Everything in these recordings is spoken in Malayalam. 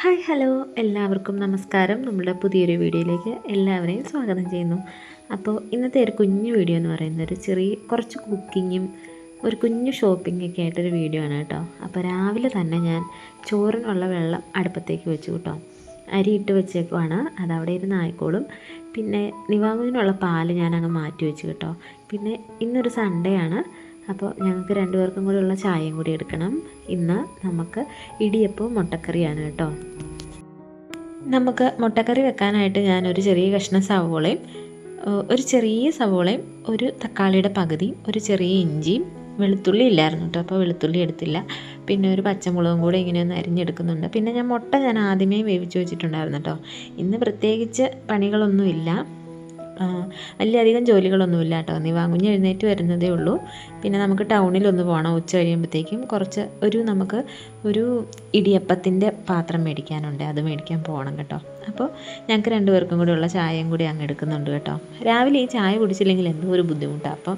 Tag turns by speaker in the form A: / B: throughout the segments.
A: ഹായ് ഹലോ എല്ലാവർക്കും നമസ്കാരം. നമ്മുടെ പുതിയൊരു വീഡിയോയിലേക്ക് എല്ലാവരെയും സ്വാഗതം ചെയ്യുന്നു. അപ്പോൾ ഇന്നത്തെ ഒരു കുഞ്ഞു വീഡിയോ എന്ന് പറയുന്നത് ഒരു കുറച്ച് കുക്കിങ്ങും ഒരു കുഞ്ഞു ഷോപ്പിങ്ങൊക്കെ ആയിട്ടൊരു വീഡിയോ ആണ് കേട്ടോ. അപ്പോൾ രാവിലെ തന്നെ ഞാൻ ചോറിനുള്ള വെള്ളം അടുപ്പത്തേക്ക് വെച്ചു കേട്ടോ. അരി ഇട്ട് വെച്ചേക്കുവാണ്, അതവിടെ ഇരുന്ന് ആയിക്കോളും. പിന്നെ നിവാങ്ങുവിനുള്ള പാല് ഞാൻ അങ്ങ് മാറ്റി വെച്ചു കേട്ടോ. പിന്നെ ഇന്നൊരു സൺഡേ ആണ്, അപ്പോൾ ഞങ്ങൾക്ക് രണ്ടുപേർക്കും കൂടി ഉള്ള ചായയും കൂടി എടുക്കണം. ഇന്ന് നമുക്ക് ഇടിയപ്പവും മുട്ടക്കറിയാണ് കേട്ടോ. നമുക്ക് മുട്ടക്കറി വെക്കാനായിട്ട് ഞാനൊരു ചെറിയ കഷ്ണം സവോളയും ഒരു ചെറിയ സവോളയും ഒരു തക്കാളിയുടെ പകുതിയും ഒരു ചെറിയ ഇഞ്ചിയും വെളുത്തുള്ളി ഇല്ലായിരുന്നു കേട്ടോ, അപ്പോൾ വെളുത്തുള്ളി എടുത്തില്ല. പിന്നെ ഒരു പച്ചമുളകും കൂടെ ഇങ്ങനെ ഒന്ന് അരിഞ്ഞെടുക്കുന്നുണ്ട്. പിന്നെ മുട്ട ഞാൻ ആദ്യമേ വേവിച്ച് വെച്ചിട്ടുണ്ടായിരുന്നു കേട്ടോ. ഇന്ന് പ്രത്യേകിച്ച് പണികളൊന്നുമില്ല, വലിയധികം ജോലികളൊന്നുമില്ല കേട്ടോ. നിവാങ്കുഞ്ഞ് എഴുന്നേറ്റ് വരുന്നതേ ഉള്ളൂ. പിന്നെ നമുക്ക് ടൗണിലൊന്ന് പോകണം ഉച്ച കഴിയുമ്പോഴത്തേക്കും. നമുക്ക് ഒരു ഇടിയപ്പത്തിൻ്റെ പാത്രം മേടിക്കാനുണ്ട്, അത് മേടിക്കാൻ പോകണം കേട്ടോ. അപ്പോൾ ഞങ്ങൾക്ക് രണ്ടുപേർക്കും കൂടി ഉള്ള ചായയും കൂടി അങ്ങ് എടുക്കുന്നുണ്ട് കേട്ടോ. രാവിലെ ഈ ചായ കുടിച്ചില്ലെങ്കിൽ എന്തോ ഒരു ബുദ്ധിമുട്ടാണ്, അപ്പം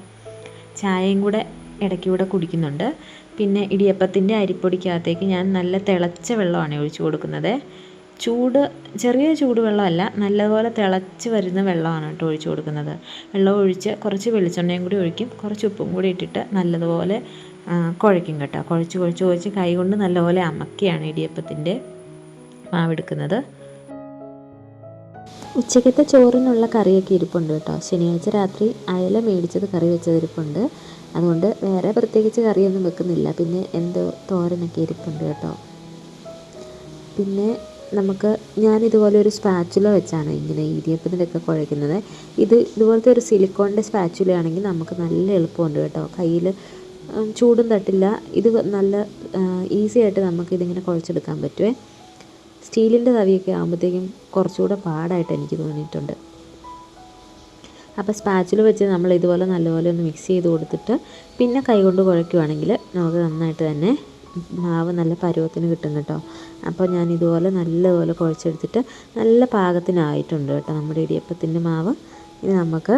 A: ചായയും കൂടെ ഇടയ്ക്കൂടെ കുടിക്കുന്നുണ്ട്. പിന്നെ ഇടിയപ്പത്തിൻ്റെ അരിപ്പൊടിക്കകത്തേക്ക് ഞാൻ നല്ല തിളച്ച വെള്ളമാണ് ഒഴിച്ചു കൊടുക്കുന്നത്. ചെറിയ ചൂടുവെള്ളമല്ല, നല്ലപോലെ തിളച്ച് വരുന്ന വെള്ളമാണ് കേട്ടോ ഒഴിച്ചു കൊടുക്കുന്നത്. വെള്ളം ഒഴിച്ച് കുറച്ച് വെളിച്ചെണ്ണയും കൂടി ഒഴിക്കും, കുറച്ച് ഉപ്പും കൂടി ഇട്ടിട്ട് നല്ലതുപോലെ കുഴയ്ക്കും കേട്ടോ. കുഴച്ച് കൈ കൊണ്ട് നല്ലപോലെ അമക്കിയാണ് ഇടിയപ്പത്തിൻ്റെ മാവെടുക്കുന്നത്. ഉച്ചക്കത്തെ ചോറിനുള്ള കറിയൊക്കെ ഇരിപ്പുണ്ട് കേട്ടോ. ശനിയാഴ്ച രാത്രി അയല മേടിച്ചത് കറി വെച്ചത് ഇരിപ്പുണ്ട്, അതുകൊണ്ട് വേറെ പ്രത്യേകിച്ച് കറിയൊന്നും വെക്കുന്നില്ല. പിന്നെ എന്തോ തോരനൊക്കെ ഇരിപ്പുണ്ട് കേട്ടോ. പിന്നെ ഞാനിതുപോലെ ഒരു സ്പാച്ചുല വെച്ചാണ് ഇങ്ങനെ ഇടിയപ്പത്തിനൊക്കെ കുഴയ്ക്കുന്നത്. ഇതുപോലത്തെ ഒരു സിലിക്കോണിൻ്റെ സ്പാച്ചുല ആണെങ്കിൽ നമുക്ക് നല്ല എളുപ്പമുണ്ട് കേട്ടോ. കയ്യിൽ ചൂടും തട്ടില്ല. ഇത് നല്ല ഈസി ആയിട്ട് നമുക്കിതിങ്ങനെ കുഴച്ചെടുക്കാൻ പറ്റുമേ. സ്റ്റീലിൻ്റെ തവിയൊക്കെ ആകുമ്പോഴത്തേക്കും കുറച്ചുകൂടെ പാടായിട്ട് എനിക്ക് തോന്നിയിട്ടുണ്ട്. അപ്പോൾ സ്പാച്ചുല വെച്ച് നമ്മൾ ഇതുപോലെ നല്ലപോലെ ഒന്ന് മിക്സ് ചെയ്ത് കൊടുത്തിട്ട് പിന്നെ കൈകൊണ്ട് കുഴയ്ക്കുവാണെങ്കിൽ നമുക്ക് നന്നായിട്ട് തന്നെ മാവ് നല്ല പരുവത്തിന് കിട്ടും കേട്ടോ. അപ്പോൾ ഞാൻ ഇതുപോലെ നല്ലപോലെ കുഴച്ചെടുത്തിട്ട് നല്ല പാകത്തിനായിട്ടുണ്ട് കേട്ടോ നമ്മുടെ ഇടിയപ്പത്തിൻ്റെ മാവ്. ഇനി നമുക്ക്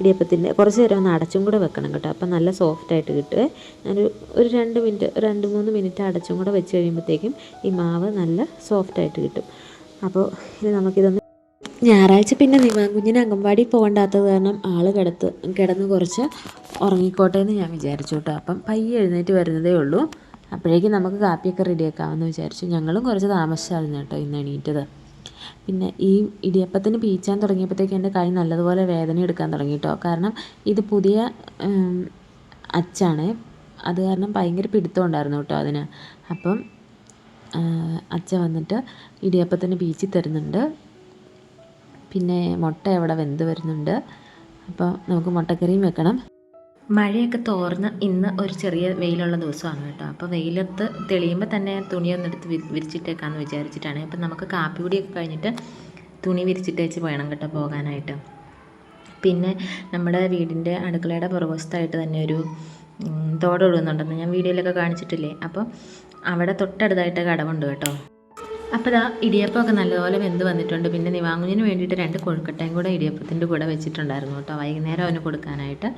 A: ഇടിയപ്പത്തിൻ്റെ കുറച്ച് നേരം ഒന്ന് അടച്ചും കൂടെ വെക്കണം കേട്ടോ. അപ്പോൾ നല്ല സോഫ്റ്റായിട്ട് കിട്ടുമേ. ഒരു 2-3 മിനിറ്റ് അടച്ചും കൂടെ വെച്ച് കഴിയുമ്പോഴത്തേക്കും ഈ മാവ് നല്ല സോഫ്റ്റായിട്ട് കിട്ടും. അപ്പോൾ ഇനി നമുക്കിതൊന്ന് ഞായറാഴ്ച പിന്നെ കുഞ്ഞിന് അംഗൻവാടി പോകണ്ടാത്തത് കാരണം കിടന്ന് കുറച്ച് ഉറങ്ങിക്കോട്ടെ എന്ന് ഞാൻ വിചാരിച്ചു കേട്ടോ. അപ്പം പയ്യെ എഴുന്നേറ്റ് വരുന്നതേ ഉള്ളൂ. അപ്പോഴേക്കും നമുക്ക് കാപ്പിയൊക്കെ റെഡിയാക്കാമെന്ന് വിചാരിച്ചു. ഞങ്ങളും കുറച്ച് താമസിച്ചായിരുന്നു കേട്ടോ ഇന്ന് എണീറ്റത്. പിന്നെ ഈ ഇടിയപ്പത്തിന് പീച്ചാൻ തുടങ്ങിയപ്പോഴത്തേക്ക് എൻ്റെ കൈ നല്ലതുപോലെ വേദന എടുക്കാൻ തുടങ്ങി കേട്ടോ. കാരണം ഇത് പുതിയ അച്ചാണ്, അത് കാരണം ഭയങ്കര പിടുത്തം ഉണ്ടായിരുന്നു കേട്ടോ അതിന്. അപ്പം അച്ഛ വന്നിട്ട് ഇടിയപ്പത്തിന് പീച്ചി തരുന്നുണ്ട്. പിന്നെ മുട്ട അവിടെ വെന്ത് വരുന്നുണ്ട്. അപ്പോൾ നമുക്ക് മുട്ടക്കറിയും വെക്കണം. മഴയൊക്കെ തോർന്ന് ഇന്ന് ഒരു ചെറിയ വെയിലുള്ള ദിവസമാണ് കേട്ടോ. അപ്പോൾ വെയിലത്ത് തെളിയുമ്പോൾ തന്നെ തുണിയൊന്നെടുത്ത് വിരിച്ചിട്ടേക്കാമെന്ന് വിചാരിച്ചിട്ടാണ്. അപ്പം നമുക്ക് കാപ്പി കൂടിയൊക്കെ കഴിഞ്ഞിട്ട് തുണി വിരിച്ചിട്ടേച്ച് വേണം കേട്ടോ പോകാനായിട്ട്. പിന്നെ നമ്മുടെ വീടിൻ്റെ അടുക്കളയുടെ പുറകുവശത്തായിട്ട് തന്നെ ഒരു തോടൊഴുകുന്നുണ്ടെന്ന് ഞാൻ വീഡിയോയിലൊക്കെ കാണിച്ചിട്ടില്ലേ. അപ്പോൾ അവിടെ തൊട്ടടുത്തായിട്ട് കടവുണ്ട് കേട്ടോ. അപ്പോൾ ഇടിയപ്പമൊക്കെ നല്ലപോലെ വെന്ത് വന്നിട്ടുണ്ട്. പിന്നെ നിവാങ്ങുഞ്ഞിന് വേണ്ടിയിട്ട് 2 കൊഴുക്കട്ടയും കൂടെ ഇടിയപ്പത്തിൻ്റെ കൂടെ വെച്ചിട്ടുണ്ടായിരുന്നു കേട്ടോ, വൈകുന്നേരം അവന് കൊടുക്കാനായിട്ട്.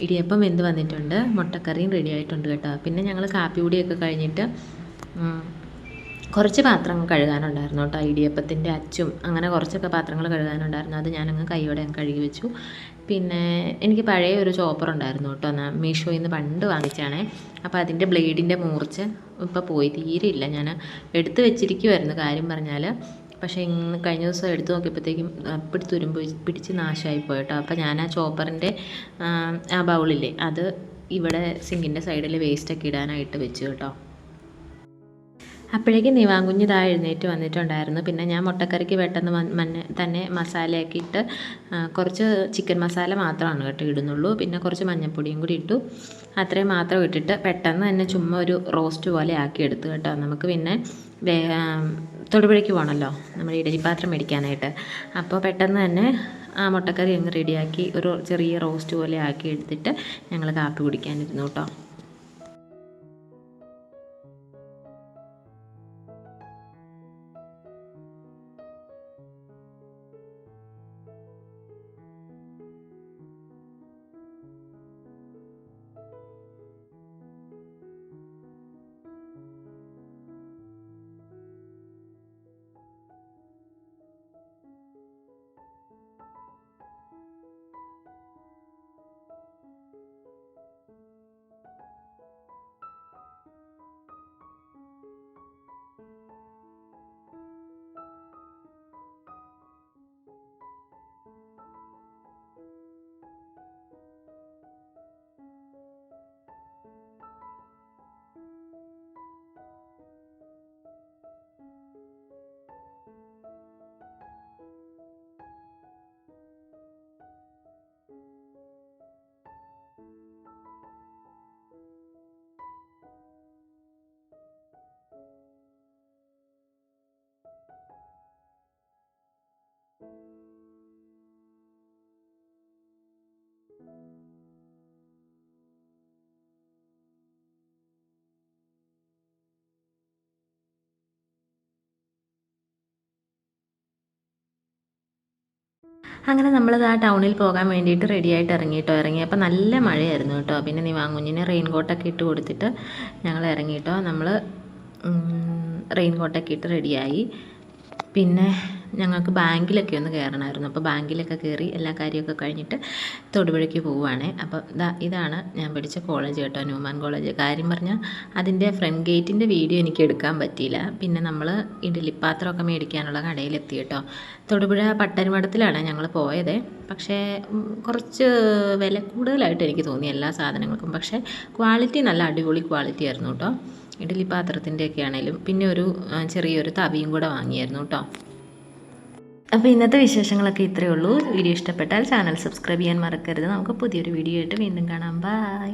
A: ഇടിയപ്പം വെന്ത് വന്നിട്ടുണ്ട്, മുട്ടക്കറിയും റെഡി ആയിട്ടുണ്ട് കേട്ടോ. പിന്നെ ഞങ്ങൾ കാപ്പി കൂടിയൊക്കെ കഴിഞ്ഞിട്ട് കുറച്ച് പാത്രങ്ങൾ കഴുകാനുണ്ടായിരുന്നു കേട്ടോ. ഇടിയപ്പത്തിൻ്റെ അച്ചും അങ്ങനെ കുറച്ചൊക്കെ പാത്രങ്ങൾ കഴുകാനുണ്ടായിരുന്നു. അത് ഞാനങ്ങ് കൈയോടെ കഴുകി വെച്ചു. പിന്നെ എനിക്ക് പഴയ ഒരു ചോപ്പർ ഉണ്ടായിരുന്നു കേട്ടോ, മീഷോയിൽ നിന്ന് പണ്ട് വാങ്ങിച്ചാണേ. അപ്പോൾ അതിൻ്റെ ബ്ലേഡിൻ്റെ മൂർച്ച ഇപ്പോൾ പോയി, തീരെയില്ല. ഞാൻ എടുത്ത് വെച്ചിരിക്കുമായിരുന്നു കാര്യം പറഞ്ഞാൽ. പക്ഷേ ഇന്ന് കഴിഞ്ഞ ദിവസം എടുത്ത് നോക്കിയപ്പോഴത്തേക്കും പിടിച്ച് നാശമായി പോയിട്ടോ. അപ്പോൾ ഞാൻ ആ ചോപ്പറിൻ്റെ ആ ബൗളില്ലേ, അത് ഇവിടെ സിങ്കിൻ്റെ സൈഡിൽ വേസ്റ്റൊക്കെ ഇടാനായിട്ട് വെച്ചു കേട്ടോ. അപ്പോഴേക്കും നിവാങ്കുഞ്ഞ് എഴുന്നേറ്റ് വന്നിട്ടുണ്ടായിരുന്നു. പിന്നെ ഞാൻ മുട്ടക്കറിക്ക് പെട്ടെന്ന് തന്നെ മസാലയൊക്കെ ഇട്ട് കുറച്ച് ചിക്കൻ മസാല മാത്രമാണ് കേട്ടോ ഇടുന്നുള്ളൂ. പിന്നെ കുറച്ച് മഞ്ഞൾപ്പൊടിയും കൂടി ഇട്ടു, അത്രയും മാത്രം ഇട്ടിട്ട് പെട്ടെന്ന് തന്നെ ചുമ്മാ ഒരു റോസ്റ്റ് പോലെ ആക്കി എടുത്തു കേട്ടോ. നമുക്ക് പിന്നെ തൊടുപുഴയ്ക്ക് പോകണമല്ലോ നമ്മൾ ഇഡലിപ്പാത്രം മേടിക്കാനായിട്ട്. അപ്പോൾ പെട്ടെന്ന് തന്നെ ആ മുട്ടക്കറി അങ്ങ് റെഡിയാക്കി ഒരു ചെറിയ റോസ്റ്റ് പോലെ ആക്കി എടുത്തിട്ട് ഞങ്ങൾ കാപ്പി കുടിക്കാനിരുന്നു കേട്ടോ. അങ്ങനെ നമ്മളത് ആ ടൗണിൽ പോകാൻ വേണ്ടിയിട്ട് റെഡിയായിട്ട് ഇറങ്ങിയപ്പോൾ നല്ല മഴയായിരുന്നു കേട്ടോ. പിന്നെ നിവാങ്കുഞ്ഞിന് റെയിൻ കോട്ടൊക്കെ ഇട്ട് കൊടുത്തിട്ട് ഞങ്ങൾ ഇറങ്ങിയിട്ടോ. നമ്മൾ റെയിൻ കോട്ടൊക്കെ ഇട്ട് റെഡിയായി. പിന്നെ ഞങ്ങൾക്ക് ബാങ്കിലൊക്കെ ഒന്ന് കയറണമായിരുന്നു. അപ്പോൾ ബാങ്കിലൊക്കെ കയറി എല്ലാ കാര്യമൊക്കെ കഴിഞ്ഞിട്ട് തൊടുപുഴയ്ക്ക് പോവുകയാണ്. അപ്പോൾ ഇതാണ് ഞാൻ പഠിച്ച കോളേജ് കേട്ടോ, ന്യൂമാൻ കോളേജ്. കാര്യം പറഞ്ഞാൽ അതിൻ്റെ ഫ്രണ്ട് ഗേറ്റിൻ്റെ വീഡിയോ എനിക്ക് എടുക്കാൻ പറ്റിയില്ല. പിന്നെ നമ്മൾ ഇഡ്ഡലിപ്പാത്രമൊക്കെ മേടിക്കാനുള്ള കടയിലെത്തി കേട്ടോ. തൊടുപുഴ പട്ടരുമഠത്തിലാണ് ഞങ്ങൾ പോയത്. പക്ഷേ കുറച്ച് വില കൂടുതലായിട്ട് എനിക്ക് തോന്നി എല്ലാ സാധനങ്ങൾക്കും. പക്ഷേ ക്വാളിറ്റി നല്ല അടിപൊളി ക്വാളിറ്റി ആയിരുന്നു കേട്ടോ. ഇഡ്ഡലി പാത്രത്തിൻ്റെയൊക്കെ ആണെങ്കിലും പിന്നെ ഒരു ചെറിയൊരു തവിയും കൂടെ വാങ്ങിയായിരുന്നു കേട്ടോ. അപ്പോൾ ഇന്നത്തെ വിശേഷങ്ങളൊക്കെ ഇത്രയേ ഉള്ളൂ. വീഡിയോ ഇഷ്ടപ്പെട്ടാൽ ചാനൽ സബ്സ്ക്രൈബ് ചെയ്യാൻ മറക്കരുത്. നമുക്ക് പുതിയൊരു വീഡിയോ ആയിട്ട് വീണ്ടും കാണാം. ബൈ.